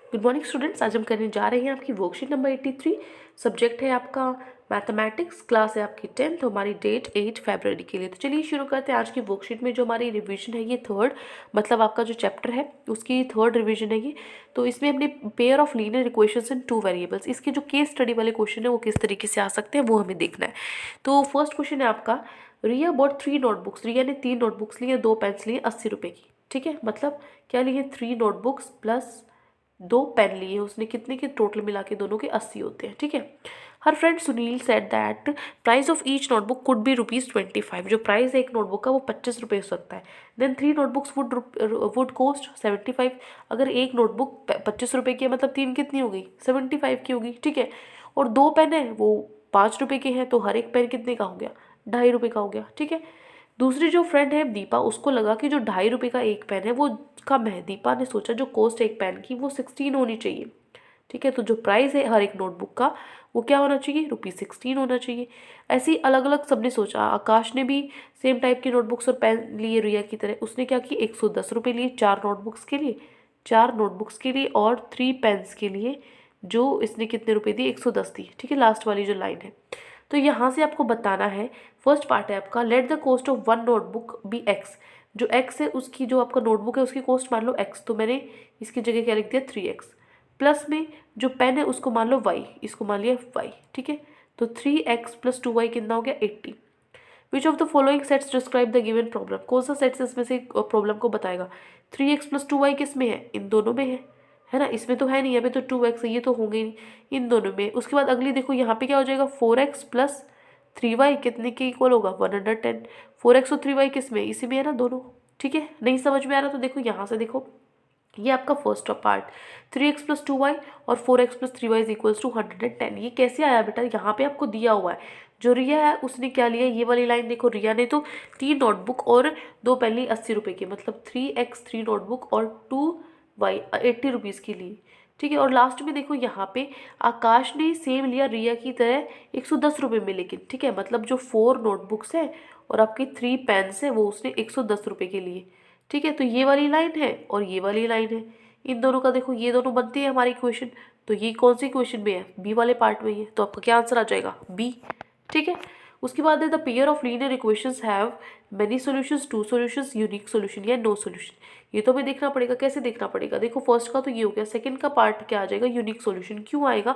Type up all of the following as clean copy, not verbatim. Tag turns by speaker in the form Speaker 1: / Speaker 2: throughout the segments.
Speaker 1: Good morning students, आज हम करने जा रहे हैं आपकी वर्कशीट नंबर 83। सब्जेक्ट है आपका मैथमेटिक्स, क्लास है आपकी 10th, हमारी डेट 8 फरवरी के लिए। तो चलिए शुरू करते हैं। आज की वर्कशीट में जो हमारी रिवीजन है ये थर्ड, मतलब आपका जो चैप्टर है उसकी थर्ड रिवीजन है ये। तो इसमें हमने pair of linear equations in two variables, इसके जो केस स्टडी वाले क्वेश्चन है वो किस तरीके से आ सकते हैं वो हमें देखना है। तो फर्स्ट क्वेश्चन है आपका, रिया बॉट 3 नोटबुक्स। रिया ने 3 नोटबुक्स लिए, 2 पेन्स लिए 80 रुपये की। ठीक है, मतलब क्या लिए 3 नोटबुक्स प्लस 2 पेन लिए, उसने कितने के टोटल मिला के दोनों के 80 होते हैं। ठीक है। हर friend Sunil said that price of each notebook could be ₹25। जो प्राइस है एक नोटबुक का वो 25 रुपये हो सकता है। Then 3 notebooks would cost 75। अगर एक नोटबुक 25 रुपये की है मतलब 3 कितनी हो गई, 75 की होगी। ठीक है। और 2 पेन है वो 5 रुपये के हैं, तो हर एक पेन कितने का हो गया, 2.5 रुपये का हो गया। ठीक है। दूसरी जो फ्रेंड है दीपा, उसको लगा कि जो 2.5 रुपये का एक पेन है वो कम है। दीपा ने सोचा जो कॉस्ट है एक पेन की वो 16 होनी चाहिए। ठीक है, तो जो प्राइस है हर एक नोटबुक का वो क्या होना चाहिए, ₹16 होना चाहिए। ऐसे ही अलग अलग सबने सोचा। आकाश ने भी सेम टाइप की नोटबुक्स और पेन लिए रिया की तरह। उसने क्या किया, 110 रुपये लिए 4 नोटबुक्स के लिए, 4 नोटबुक्स के लिए और 3 पेन्स के लिए, जो इसने कितने रुपए दिए, 110 दिए। ठीक है, लास्ट वाली जो लाइन है। तो यहाँ से आपको बताना है, फर्स्ट पार्ट है आपका, let the cost of one notebook be x. जो एक्स है उसकी, जो आपका नोटबुक है उसकी कॉस्ट मान लो एक्स, तो मैंने इसकी जगह क्या लिख दिया 3x। प्लस में जो पेन है उसको मान लो y, इसको मान लिया y। ठीक है, तो 3x + 2y कितना हो गया 80। Which of the following sets describe the given problem. कौन सा सेट्स इसमें से प्रॉब्लम को बताएगा। 3x + 2y किस में है, इन दोनों में है ना, इसमें तो है नहीं, यहाँ पे तो 2x है, ये तो होंगे ही इन दोनों में। उसके बाद अगली देखो, यहाँ पे क्या हो जाएगा, 4x + 3y कितने के इक्वल होगा, 110। 4x और 3y किस में, इसी में है ना दोनों। ठीक है, नहीं समझ में आ रहा तो देखो यहाँ से देखो, ये आपका फर्स्ट पार्ट 3x + 2y और 4x + 3y = 110। ये कैसे आया बेटा, यहाँ पे आपको दिया हुआ है। जो रिया है उसने क्या लिया, ये वाली लाइन देखो, रिया ने तो 3 नोटबुक और 2 पेन ली 80 रुपये की, मतलब 3x 3 नोटबुक और 2y 80 रुपीज़ की ली। ठीक है, और लास्ट में देखो यहाँ पे आकाश ने सेम लिया रिया की तरह 110 रुपये में, लेकिन ठीक है, मतलब जो 4 नोटबुक्स हैं और आपकी 3 पेन्स हैं वो उसने 110 रुपये के लिए। ठीक है, तो ये वाली लाइन है और ये वाली लाइन है, इन दोनों का देखो, ये दोनों बनती है हमारी इक्वेशन। तो ये कौन सी इक्वेशन में है, बी वाले पार्ट में ही है, तो आपका क्या आंसर आ जाएगा, बी। ठीक है। उसके बाद है the pair of linear equations have many solutions, 2 solutions, unique solution या नो सॉल्यूशन। ये तो हमें देखना पड़ेगा, कैसे देखना पड़ेगा, देखो फर्स्ट का तो ये हो गया, सेकंड का पार्ट क्या आ जाएगा, यूनिक सॉल्यूशन। क्यों आएगा,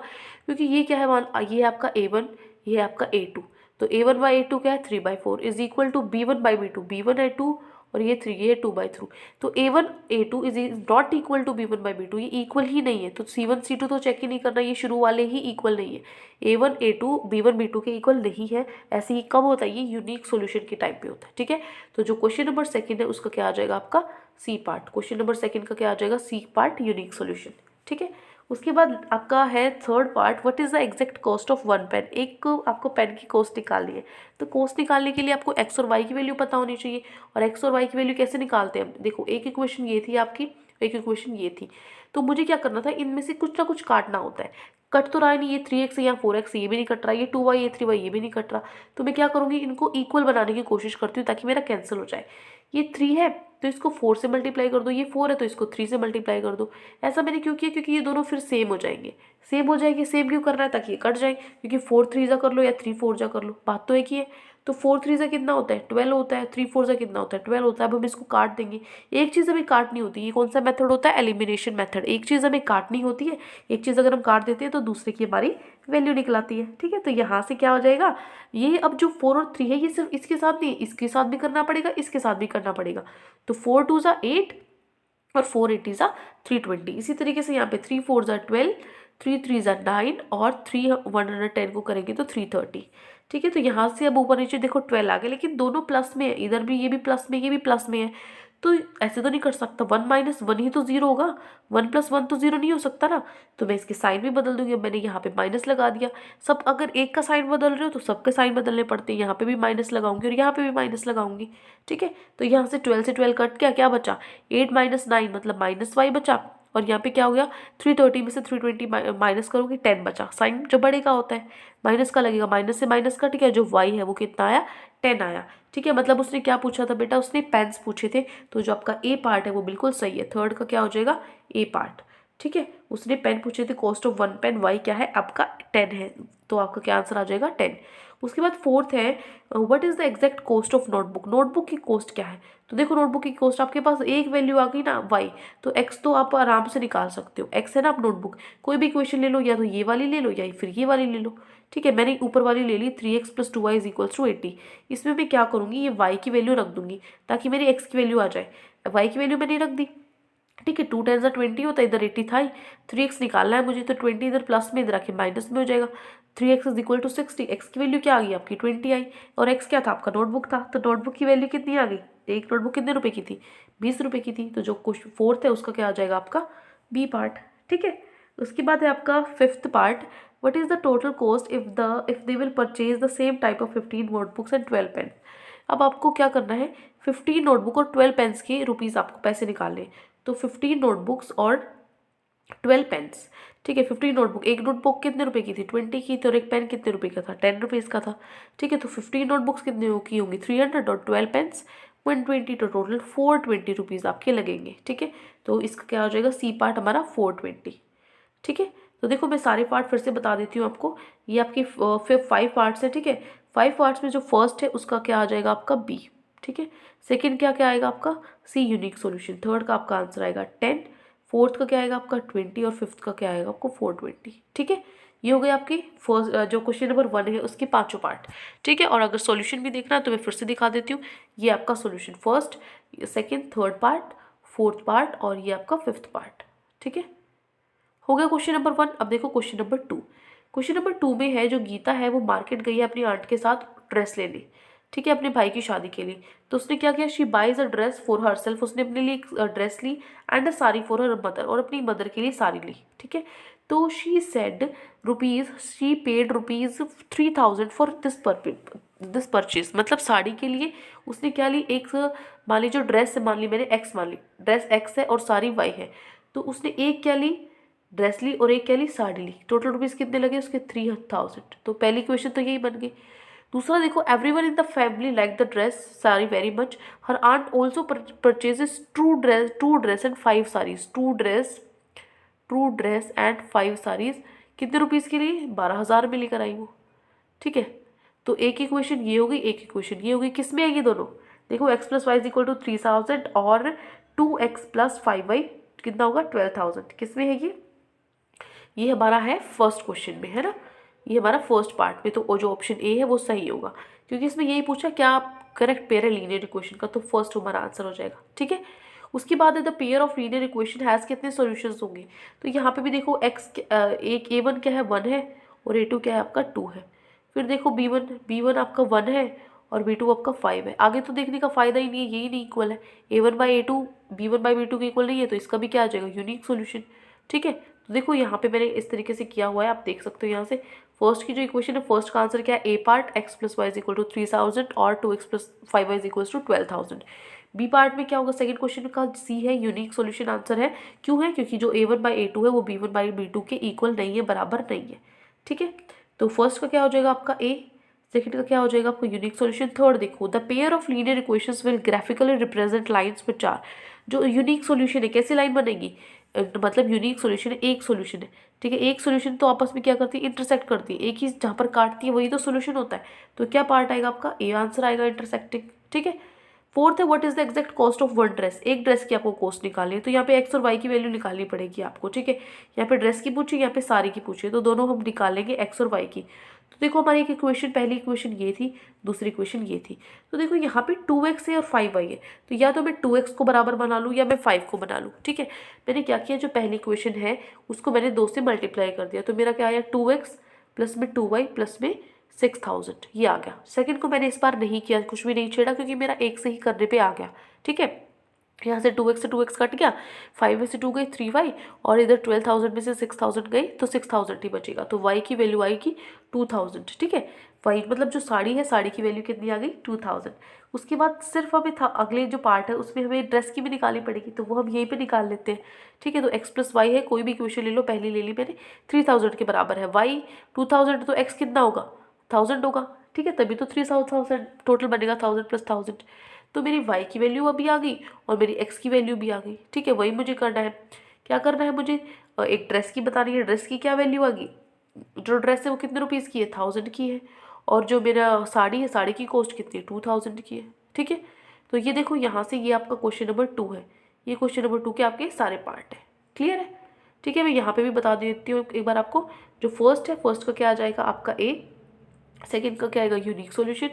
Speaker 1: क्योंकि ये क्या है, मान ये है आपका A1, ये है आपका A2। तो A1/A2 क्या है, 3/4 is equal to B1/B2, B1/2 और ये 3, ये 2/3। तो A1/A2 is not equal to B1/B2, ये इक्वल ही नहीं है। तो C1 C2 तो चेक ही नहीं करना, ये शुरू वाले ही इक्वल नहीं है। A1 A2 B1 B2 के इक्वल नहीं है। ऐसे ही कब होता है, ये यूनिक सॉल्यूशन के टाइप पे होता है। ठीक है, तो जो क्वेश्चन नंबर सेकंड है उसका क्या आ जाएगा आपका C part. Question number second का क्या आ जाएगा, सी पार्ट, यूनिक सॉल्यूशन। ठीक है। उसके बाद आपका है third part, what is the exact cost of one pen. एक आपको पेन की कॉस्ट निकालनी है, तो कॉस्ट निकालने के लिए आपको एक्स और वाई की वैल्यू पता होनी चाहिए। और एक्स और वाई की वैल्यू कैसे निकालते हैं हम, देखो एक इक्वेशन ये थी आपकी, एक इक्वेशन ये थी। तो मुझे क्या करना था, इनमें से कुछ ना कुछ काटना होता है। कट तो रहा नहीं, ये 3x या 4x ये भी नहीं कट रहा, ये 2y ये 3y ये भी नहीं कट रहा। तो मैं क्या करूँगी, इनको इक्वल बनाने की कोशिश करती हूँ ताकि मेरा कैंसिल हो जाए। ये 3 है तो इसको 4 से मल्टीप्लाई कर दो, ये 4 है तो इसको 3 से मल्टीप्लाई कर दो। ऐसा मैंने क्यों किया, क्योंकि ये दोनों फिर सेम हो जाएंगे। सेम हो जाएंगे, सेम क्यों करना है, ताकि ये कट जाए, क्योंकि 4 3 जा कर लो या 3 4 जा कर लो, बात तो एक ही है। तो 4 3 जा कितना होता है, 12 होता है, 3 4 जा कितना होता है, 12 होता है। अब हम इसको काट देंगे। एक चीज़ हमें काटनी होती है, ये कौन सा मेथड होता है, एलिमिनेशन मेथड। एक चीज़ हमें काटनी होती है, एक चीज़ अगर हम काट देते हैं तो दूसरे की हमारी वैल्यू निकलाती है। ठीक है, तो यहाँ से क्या हो जाएगा, ये अब जो 4 और 3 है ये सिर्फ इसके साथ नहीं, इसके साथ भी करना पड़ेगा, इसके साथ भी करना पड़ेगा। तो 4 2 जा 8 और 4 8 जा 320। इसी तरीके से यहाँ पे 3 4 जा 12, 3 3 जा 9 और 3 110 को करेंगे तो 330। ठीक है, तो यहाँ से अब ऊपर नीचे देखो 12 आ गए, लेकिन दोनों प्लस में है, इधर भी ये भी प्लस में, ये भी प्लस में है। तो ऐसे तो नहीं कर सकता, 1 - 1 ही तो 0 होगा, 1 + 1 तो 0 नहीं हो सकता ना। तो मैं इसके साइन भी बदल दूंगी। मैंने यहाँ पे माइनस लगा दिया। सब अगर एक का साइन बदल रहे हो तो सबके साइन बदलने पड़ते हैं। यहाँ पे भी माइनस लगाऊंगी और यहाँ पे भी माइनस लगाऊंगी। ठीक है, तो यहाँ से 12 से 12 कट गया, क्या बचा, 8 - 9 मतलब -y बचा। और यहाँ पे क्या हो गया, 330 में से 320 माइनस करोगे 10 बचा। साइन जो बड़े का होता है माइनस का लगेगा, माइनस से माइनस कट गया, जो y है वो कितना आया, 10 आया। ठीक है, मतलब उसने क्या पूछा था बेटा, उसने पेन्स पूछे थे। तो जो आपका ए पार्ट है वो बिल्कुल सही है, थर्ड का क्या हो जाएगा, ए पार्ट। ठीक है। उसने पेन पूछे थे, कॉस्ट ऑफ 1 पेन, वाई क्या है आपका 10 है, तो आपका क्या आंसर आ जाएगा 10। उसके बाद फोर्थ है what is the exact cost of notebook, notebook की कॉस्ट क्या है। तो देखो नोटबुक की कॉस्ट आपके पास एक वैल्यू आ गई ना वाई, तो एक्स तो आप आराम से निकाल सकते हो, एक्स है ना आप नोटबुक, कोई भी इक्वेशन ले लो, या तो ये वाली ले लो या फिर ये वाली ले लो। ठीक है, मैंने ऊपर वाली ले ली 3x + 2y is equals to 80। इसमें मैं क्या करूँगी, ये y की वैल्यू रख दूंगी ताकि मेरी x की वैल्यू आ जाए। y की वैल्यू मैंने रख दी, ठीक है। 2 × 10 = 20 होता है, इधर 80 था ही, 3x निकालना है मुझे, तो 20 इधर प्लस में, इधर आके माइनस में हो जाएगा। 3x is equal to 60, x की वैल्यू क्या आ गई आपकी 20 आई, और x क्या था आपका नोटबुक था, तो नोटबुक की वैल्यू कितनी आ गई, एक नोटबुक कितने रुपए की थी 20 रुपए की थी, तो जो क्वेश्चन फोर्थ है उसका क्या आ जाएगा आपका बी पार्ट। ठीक है, उसके बाद है आपका fifth part, what is the total cost if they will purchase the same type of 15 notebooks and 12 pen. अब आपको क्या करना है, 15 नोटबुक और 12 पेन्स के रुपीज़ आपको पैसे निकालने, तो 15 नोटबुक्स और 12 पेन्स। ठीक है, 15 नोटबुक, एक नोटबुक कितने रुपए की थी 20 की थी, और एक पेन कितने रुपए का था 10 रुपीज़ का था। ठीक है, तो 15 नोटबुक्स कितने की होंगी 300, और 12 पेन्स 120, तो टोटल 420 रुपीज़ आपके लगेंगे। ठीक है, तो इसका क्या हो जाएगा सी पार्ट हमारा 420। ठीक है, तो देखो मैं सारे पार्ट फिर से बता देती हूँ आपको, ये आपकी 5 पार्ट्स है। ठीक है, 5 पार्ट्स में जो फर्स्ट है उसका क्या आ जाएगा आपका बी। ठीक है, सेकंड क्या क्या आएगा आपका सी यूनिक सॉल्यूशन, थर्ड का आपका आंसर आएगा 10, फोर्थ का क्या आएगा आपका 20, और फिफ्थ का क्या आएगा आपको 420। ठीक है, ये हो गई आपकी फर्स्ट जो क्वेश्चन नंबर 1 है उसके पांचों पार्ट। ठीक है, और अगर सॉल्यूशन भी देखना है तो मैं फिर से दिखा देती हूँ, ये आपका solution first, second, third part, fourth part, और ये आपका फिफ्थ पार्ट। ठीक है, हो गया क्वेश्चन नंबर 1। अब देखो क्वेश्चन नंबर 2। क्वेश्चन नंबर 2 में है जो गीता है वो मार्केट गई है अपनी आंट के साथ ड्रेस लेने, ठीक है, अपने भाई की शादी के लिए। तो उसने क्या किया, she buys a dress for her self, उसने अपने लिए एक ड्रेस ली, and a sari for her mother, और अपनी मदर के लिए साड़ी ली। ठीक है, तो she said she paid ₹3000 for this purchase, मतलब साड़ी के लिए उसने क्या ली, एक मान ली जो ड्रेस है, मान ली मैंने एक्स मान ली, ड्रेस एक्स है और साड़ी वाई है, तो उसने एक क्या ली ड्रेस ली और एक क्या ली साड़ी ली, टोटल रुपीज़ कितने लगे उसके 3000। तो पहली क्वेश्चन तो यही बन गई। दूसरा देखो, everyone in the family like the dress sari very much, her aunt also purchases two dress and 5 saris, two dress and 5 saris कितने रुपीज़ के लिए 12,000 में लेकर आई वो। ठीक है, तो एक इक्वेशन ये हो गई, एक इक्वेशन ये हो गई, किस में है ये दोनों, देखो x + y = 3000 और 2x + 5y कितना होगा 12,000, किस में है ये हमारा है फर्स्ट क्वेश्चन में, है ना, ये हमारा फर्स्ट पार्ट में, तो जो ऑप्शन ए है वो सही होगा, क्योंकि इसमें यही पूछा क्या करेक्ट पेयर है लीनियर इक्वेशन का, तो फर्स्ट हमारा आंसर हो जाएगा। ठीक है, उसके बाद है the pair of linear equation has कितने सॉल्यूशंस होंगे, तो यहाँ पे भी देखो एक a1 क्या है 1 है, और a2 क्या है आपका 2 है। फिर देखो b1 आपका 1 है और b2 आपका 5 है। आगे तो देखने का फ़ायदा ही नहीं है, यही नहीं इक्वल है, a1/a2 b1/b2 के इक्वल नहीं है, तो इसका भी क्या आ जाएगा यूनिक सॉल्यूशन। ठीक है, तो देखो यहाँ पे मैंने इस तरीके से किया हुआ है, आप देख सकते हो यहाँ से फर्स्ट की जो इक्वेशन है, फर्स्ट का आंसर क्या है, ए पार्ट x + y = 3000 और 2x + 5y = 12,000। बी पार्ट में क्या होगा, सेकंड क्वेश्चन का सी है यूनिक सॉल्यूशन आंसर है, क्यों है, क्योंकि जो a1/a2 है वो b1/b2 के इक्वल नहीं है, बराबर नहीं है। ठीक है, तो फर्स्ट का क्या हो जाएगा आपका ए, सेकंड का क्या हो जाएगा आपको यूनिक सॉल्यूशन। थर्ड देखो, the pair of linear equations will graphically represent lines with चार, जो यूनिक सॉल्यूशन है कैसी लाइन बनेगी, मतलब यूनिक सॉल्यूशन है, एक सॉल्यूशन है। ठीक है, एक सॉल्यूशन तो आपस में क्या करती है, इंटरसेक्ट करती है, एक ही जहाँ पर काटती है वही तो सॉल्यूशन होता है, तो क्या पार्ट आएगा आपका ए आंसर आएगा इंटरसेक्टिंग। ठीक है, फोर्थ है what is the exact cost of one dress, एक ड्रेस की आपको कॉस्ट निकालनी है, तो यहाँ पे एक्स और वाई की वैल्यू निकालनी पड़ेगी आपको। ठीक है, यहाँ पे ड्रेस की पूछी, यहाँ पे साड़ी की पूछी, तो दोनों हम निकालेंगे एक्स और वाई की। तो देखो हमारी एक इक्वेशन, पहली इक्वेशन ये थी, दूसरी इक्वेशन ये थी, तो देखो यहाँ पे 2x है और 5y है, तो या तो मैं 2x को बराबर बना लूँ या मैं 5 को बना लूँ। ठीक है, मैंने क्या किया, जो पहली इक्वेशन है उसको मैंने 2 से मल्टीप्लाई कर दिया, तो मेरा क्या आया 2x प्लस में 2y प्लस में 6000, ये आ गया। सेकंड को मैंने इस बार नहीं किया, कुछ भी नहीं छेड़ा, क्योंकि मेरा एक से ही करने पे आ गया। ठीक है, यहाँ से 2x से 2x कट गया, 5 में से 2 गई 3y, और इधर 12,000 में से 6,000 गई, तो 6,000 ही बचेगा, तो y की वैल्यू आएगी 2,000। ठीक है, y मतलब जो साड़ी है, साड़ी की वैल्यू कितनी आ गई 2,000। उसके बाद सिर्फ हमें था अगले जो पार्ट है उसमें हमें ड्रेस की भी निकालनी पड़ेगी, तो वो हम यहीं पे निकाल लेते हैं। ठीक है, तो x + y है, कोई भी इक्वेशन ले लो, पहली ले ली मैंने, 3000 के बराबर है, y 2000, तो x कितना होगा 1000 होगा। ठीक है, तभी तो 3000 टोटल बनेगा, 1000 + 1000, तो मेरी y की वैल्यू अभी आ गई और मेरी x की वैल्यू भी आ गई। ठीक है, वही मुझे करना है, क्या करना है मुझे, एक ड्रेस की बतानी है, ड्रेस की क्या वैल्यू आ गई, जो ड्रेस है वो कितने रुपीज़ की है, 1000 की है, और जो मेरा साड़ी है, साड़ी की कॉस्ट कितनी है, 2000 की है। ठीक है, तो ये देखो यहाँ से ये आपका क्वेश्चन नंबर 2 है, ये क्वेश्चन नंबर 2 के आपके सारे पार्ट है। क्लियर है? ठीक है, मैं यहाँ पे भी बता देती हूँ एक बार आपको। जो फर्स्ट है, फर्स्ट का क्या आ जाएगा आपका ए, सेकेंड का क्या आएगा यूनिक सॉल्यूशन,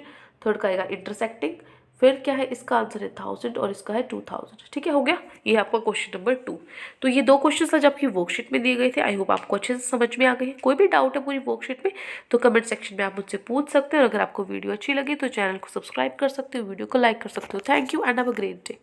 Speaker 1: थर्ड का आएगा इंटरसेक्टिंग, फिर क्या है इसका आंसर है 1000 और इसका है 2000। ठीक है, हो गया, ये आपका क्वेश्चन नंबर 2। तो ये 2 क्वेश्चन आज आपकी वर्कशीट में दिए गए थे। आई होप आपको अच्छे से समझ में आ गए हैं। कोई भी डाउट है पूरी वर्कशीट में तो कमेंट सेक्शन में आप मुझसे पूछ सकते हो। और अगर आपको वीडियो अच्छी लगी तो चैनल को सब्सक्राइब कर सकते हो, वीडियो को लाइक कर सकते हो। Thank you and have a great day.